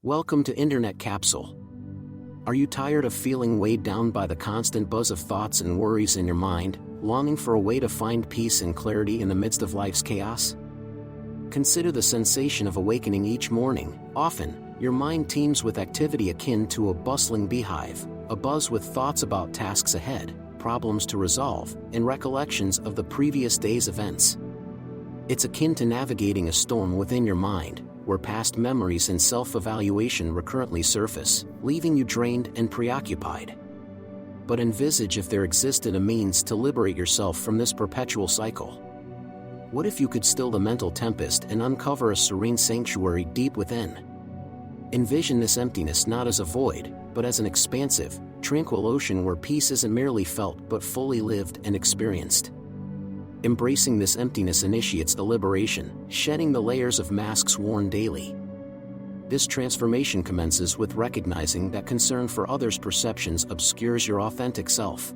Welcome to Internet Capsule. Are you tired of feeling weighed down by the constant buzz of thoughts and worries in your mind, longing for a way to find peace and clarity in the midst of life's chaos? Consider the sensation of awakening each morning. Often, your mind teems with activity akin to a bustling beehive, a buzz with thoughts about tasks ahead, problems to resolve, and recollections of the previous day's events. It's akin to navigating a storm within your mind, where past memories and self-evaluation recurrently surface, leaving you drained and preoccupied. But envisage if there existed a means to liberate yourself from this perpetual cycle. What if you could still the mental tempest and uncover a serene sanctuary deep within? Envision this emptiness not as a void, but as an expansive, tranquil ocean where peace isn't merely felt but fully lived and experienced. Embracing this emptiness initiates a liberation, shedding the layers of masks worn daily. This transformation commences with recognizing that concern for others' perceptions obscures your authentic self.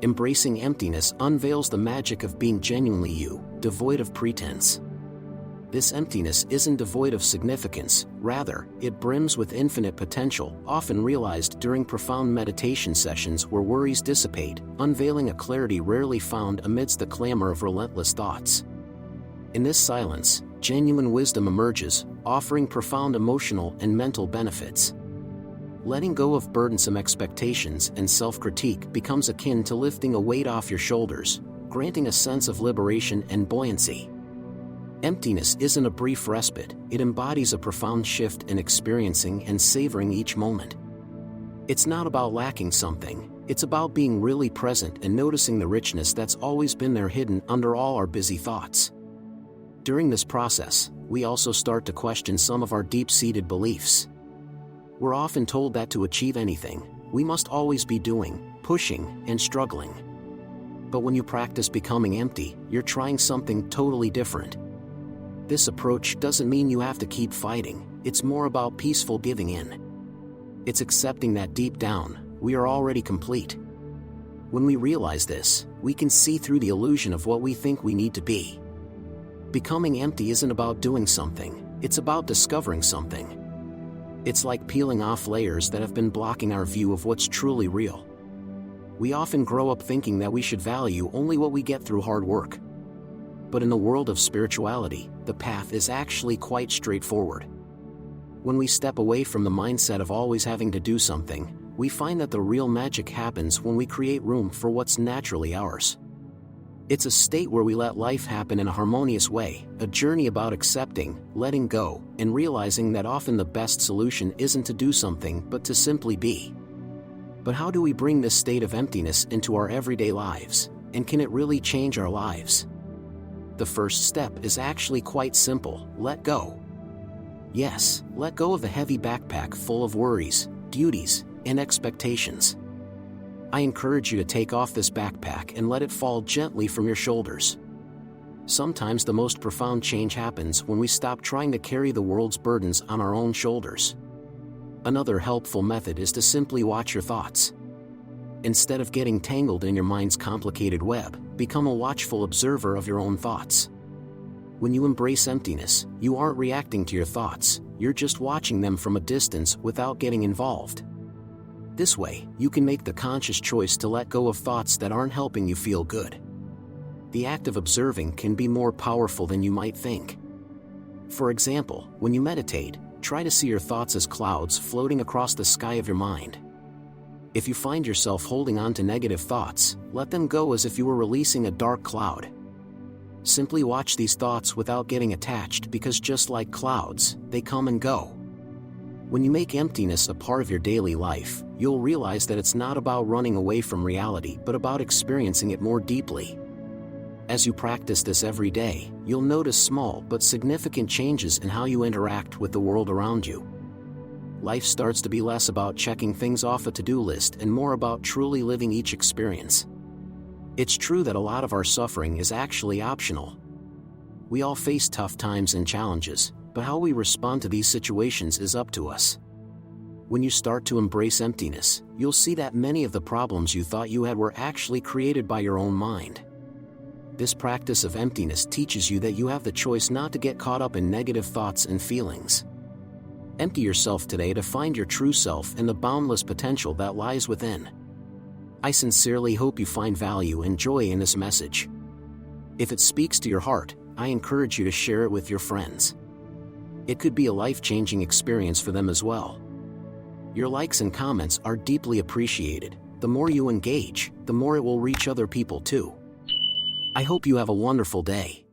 Embracing emptiness unveils the magic of being genuinely you, devoid of pretense. This emptiness isn't devoid of significance, rather, it brims with infinite potential, often realized during profound meditation sessions where worries dissipate, unveiling a clarity rarely found amidst the clamor of relentless thoughts. In this silence, genuine wisdom emerges, offering profound emotional and mental benefits. Letting go of burdensome expectations and self-critique becomes akin to lifting a weight off your shoulders, granting a sense of liberation and buoyancy. Emptiness isn't a brief respite, it embodies a profound shift in experiencing and savoring each moment. It's not about lacking something, it's about being really present and noticing the richness that's always been there hidden under all our busy thoughts. During this process, we also start to question some of our deep-seated beliefs. We're often told that to achieve anything, we must always be doing, pushing, and struggling. But when you practice becoming empty, you're trying something totally different. This approach doesn't mean you have to keep fighting, it's more about peaceful giving in. It's accepting that deep down, we are already complete. When we realize this, we can see through the illusion of what we think we need to be. Becoming empty isn't about doing something, it's about discovering something. It's like peeling off layers that have been blocking our view of what's truly real. We often grow up thinking that we should value only what we get through hard work. But in the world of spirituality, the path is actually quite straightforward. When we step away from the mindset of always having to do something, we find that the real magic happens when we create room for what's naturally ours. It's a state where we let life happen in a harmonious way, a journey about accepting, letting go, and realizing that often the best solution isn't to do something but to simply be. But how do we bring this state of emptiness into our everyday lives, and can it really change our lives? The first step is actually quite simple: let go. Yes, let go of the heavy backpack full of worries, duties, and expectations. I encourage you to take off this backpack and let it fall gently from your shoulders. Sometimes the most profound change happens when we stop trying to carry the world's burdens on our own shoulders. Another helpful method is to simply watch your thoughts. Instead of getting tangled in your mind's complicated web, become a watchful observer of your own thoughts. When you embrace emptiness, you aren't reacting to your thoughts, you're just watching them from a distance without getting involved. This way, you can make the conscious choice to let go of thoughts that aren't helping you feel good. The act of observing can be more powerful than you might think. For example, when you meditate, try to see your thoughts as clouds floating across the sky of your mind. If you find yourself holding on to negative thoughts, let them go as if you were releasing a dark cloud. Simply watch these thoughts without getting attached, because just like clouds, they come and go. When you make emptiness a part of your daily life, you'll realize that it's not about running away from reality but about experiencing it more deeply. As you practice this every day, you'll notice small but significant changes in how you interact with the world around you. Life starts to be less about checking things off a to-do list and more about truly living each experience. It's true that a lot of our suffering is actually optional. We all face tough times and challenges, but how we respond to these situations is up to us. When you start to embrace emptiness, you'll see that many of the problems you thought you had were actually created by your own mind. This practice of emptiness teaches you that you have the choice not to get caught up in negative thoughts and feelings. Empty yourself today to find your true self and the boundless potential that lies within. I sincerely hope you find value and joy in this message. If it speaks to your heart, I encourage you to share it with your friends. It could be a life-changing experience for them as well. Your likes and comments are deeply appreciated. The more you engage, the more it will reach other people too. I hope you have a wonderful day.